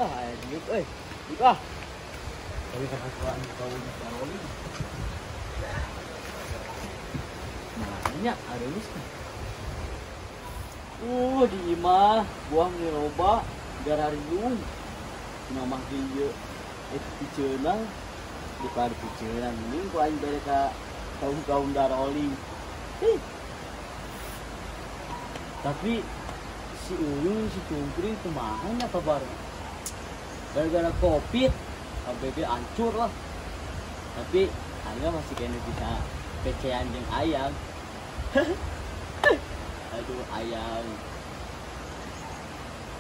Ah, diuk euy. Diuk ah. Tapi kepatuan kau Daroli. Makanya ada wisna. Di imah buah ngeroba garariung. Nama dia piceuna di padu piceuna ini ku aing bere ka kaum Daroli. Tapi si Uyung si Tungkring kumaha nya kabar? Gara-gara Covid KBB hancur lah. Tapi Angga masih kena bisa pecean jeung ayam. Aduh ayam.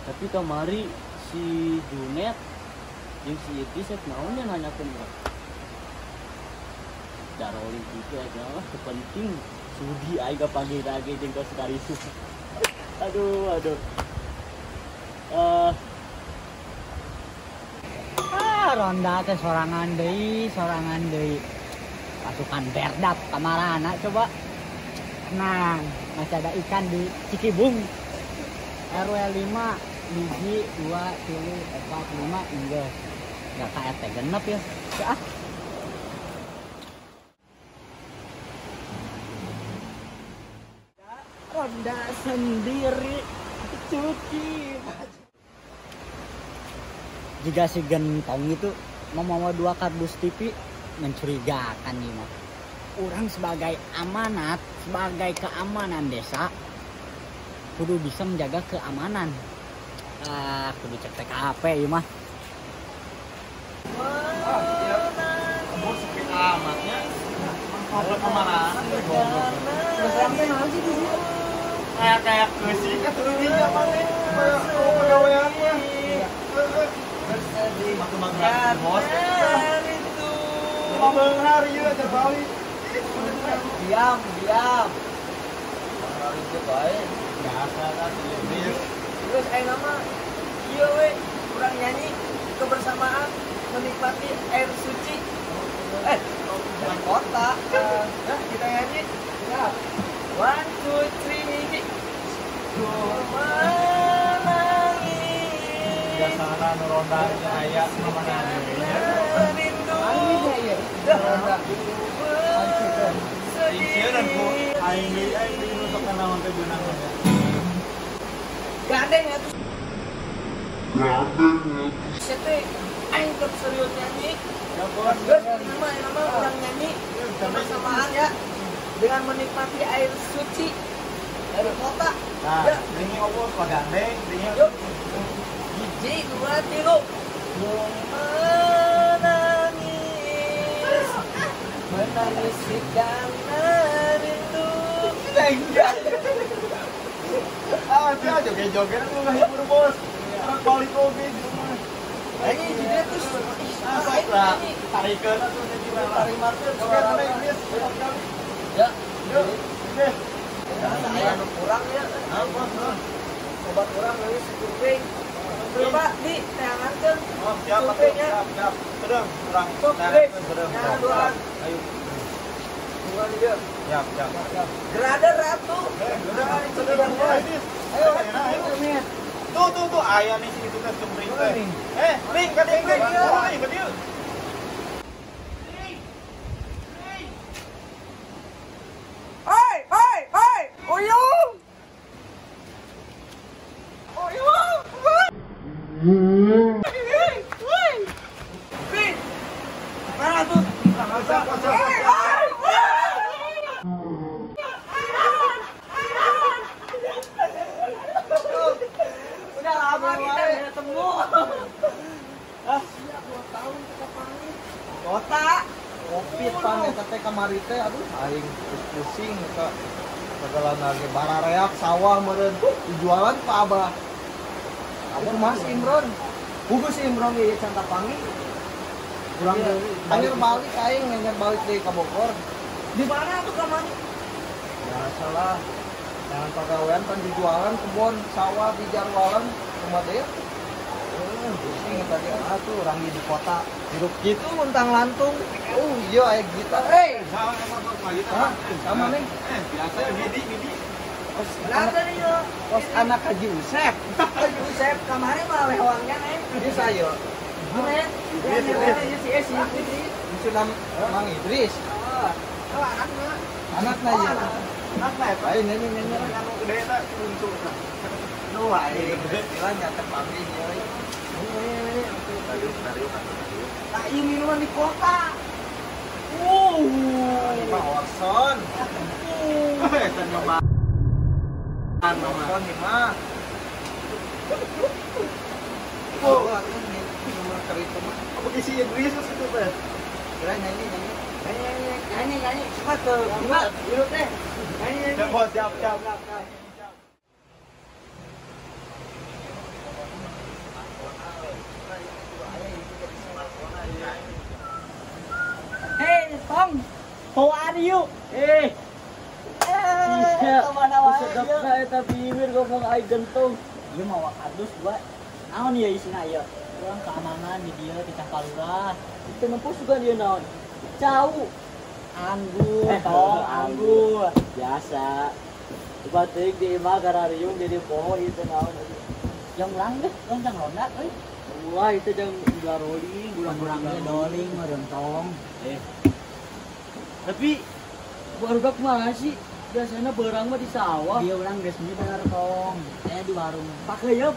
Tapi kamari si Junet jeung si Idris naonnya nanyakeun gua. Daroli itu aja lah penting. Sudi aing pagi-pagi jeung kos karisu. Aduh. Ronda teh sorangan deui. Pasukan Berdap kamarana coba. Nah, masih ada ikan di Cikibung. RW 5, biji 2, 3, 4, 5 enggak. Enggak kayak teh genep ya. Ah. Ronda sendiri cuci. Jika si Gentong itu membawa 2 kardus TV mencurigakan nih mah. Orang sebagai amanat, sebagai keamanan desa kudu bisa menjaga keamanan. Kudu cek TKP ya mah. Kamu sepi amatnya. Ngobrol kemana? Kayak kesik kan tuh di zaman nih. Pegawaiannya. Makan bos. Ngomong hari ya terbalik. Diam. Hari itu baik. Biasa kan lebih. Terus nama ieu we urang nyanyi kebersamaan menikmati air suci. Bukan kota. Kita nyanyi. Ya. 1, 2, 3. Biasana nu ronda aya mana Ieunan ku aing nu sok naon teh beunang. Gandeng atuh. Sete aing keur serius nyanyi. Nama orang nyanyi kebersamaan ya dengan menikmati air suci dari kota. Nah, ini opo pagandeng, ini Hiji, 2, 3. Menangis karena rindu. Dia joget-joget lu ngahibur bos. Orang balik oge cuma. Ini dia tuh Asik lah. Tarikeun atuh jadi tarik markeun. Ya. Oke. Aya nu kurang ya. Apa? Obat kurang lagi Cukring. Coba di teangankeun. Oh, siap. Sedang kurang. Ya, duaan. Ayo. Duaan dia. Siap. Gerada ratu. Ayo. Tuh aya nih situ teh cemring teh. Ring ka dieu. Ring ka dieu. Hei, Uyung. Mana tuh? Udah lama kita udah ketemu. Siap 2 tahun kita pamit. Kota. Covid pan eta teh kamari teh aduh aing pusing ka segala lagi barareak sawah meureun dijualan ka Abah. Abah Mas Imron. Buku si Imron ieu Canta Pangi. Kurang anyar balik aing anyar balik deui ka Bogor. Di mana tuh kamarnya? Biasalah. Jangan pegawaian kan dijualan kebun sawah di Jarwalan rumah dia. Pusing tadi tuh orang di kota hidup gitu mentang lantung. Iya aya gitar. Hei, Sama nih. sama nih. Biasa midi. Kos anak Haji Usep. Haji Usep kemarin malah lewatnya Ini saya. Sudah Mang Idris. Anaknya ya. Ayo nyanyi. Anu gede eta untuk. Nu wae istilah nyatet pabrik euy. Tak ieu minuman di kota. Ini mah Orson. Eta nyoba. Orson mah. Oh, ini nomor kereta mah. Apa isi Idris itu teh? Kira nyanyi. Cepat tuh. Gimana? Duduk deh. Nyanyi. Siap. Hey, Tom. How are you? Sedap eta bibir ngomong ai gentung. Ieu mah wakadus gua. Naon ieu isina ieu? Urang keamanan di dieu di Lurah. Itu nempus juga dia naon. Cau. Anggur, anggur. Biasa. Batik di imah garariung jadi poho itu naon. Yang urang deh, loncang ronda euy. Wah itu jang gula rolling, Urang ge doling meureun tong. Tapi barudak mana sih? Biasanya barang mah di sawah. Dia urang geus bener tong. Saya di warung. Pakeup.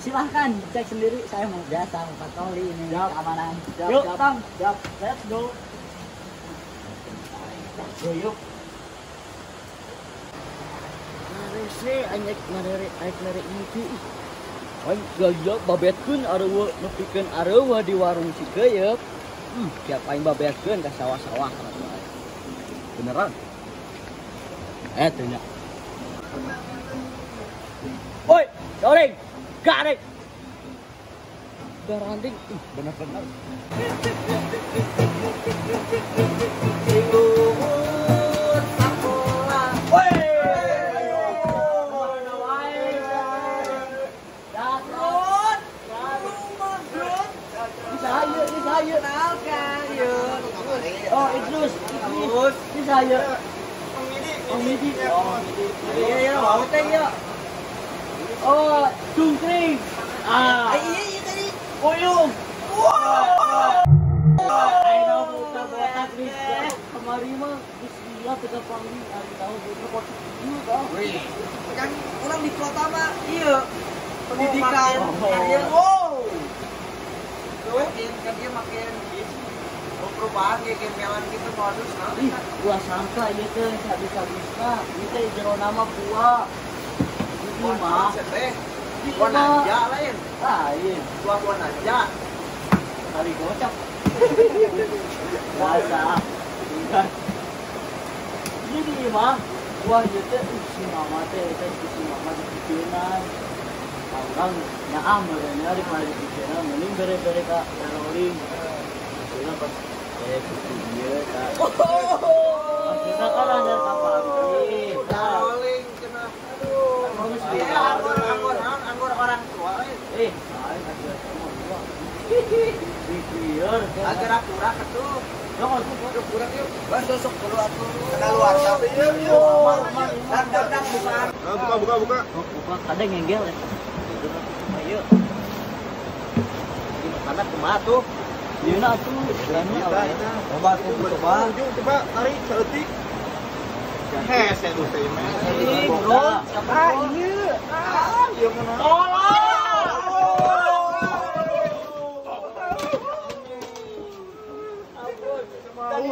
Silahkan cek sendiri, saya mau biasa mau patroli ini keamanan. Yuk, Tang. Siap. Let's go. Yuk. Ngarese aik ngarek itu. Aing gaya babetkeun areueuh nepikeun areueuh di warung Cikeuyeuk. Tiap aing babetkeun ka sawah-sawah. Beneran? Teu nya. Woi, goreng. Garek. Garanding, bener-bener. Oh, Idrus. Ini saya. Om Midi. Iya, mau teh ya. Oh, cungkring. Iya tadi. Puyung. Wow. Ayo buka botak bisa. Kemarin mah bismillah kita panggil hari tahu buka botak dulu tau. Kan orang di kota mah iya pendidikan. Wow. Kan dia makin perubahan kayak kemelan gitu modus nah. Ih, gua sangka ieu teh bisa. Ieu teh jero nama gua. Itu mah. Buan aja lain. Lain. Buan aja. Kali gocap. Biasa. Ini mah gua ieu teh si mama teh si mama dipikeun. Orang nyaam beureunya di pada dipikeun mending bere-bere ka rolling. Sudah pas ieu ka. Kita kan ada kapabrik. Rolling cenah. Anggur orang tua. Aing ada semua. Pikir Agar akurat atuh. dong aku Kurang yuk. Bas sosok dulu atuh. Ada luar tapi yuk. Dan bukaan. Buka. buka kadang ngegel ya. Ayo. Karena kumaha tuh? Dieuna atuh. Berani awalnya. Coba tarik seutik. Hese tuh teh mah. Bro, siapa ini? Ieu mah. Tolong. Ampun. Tadi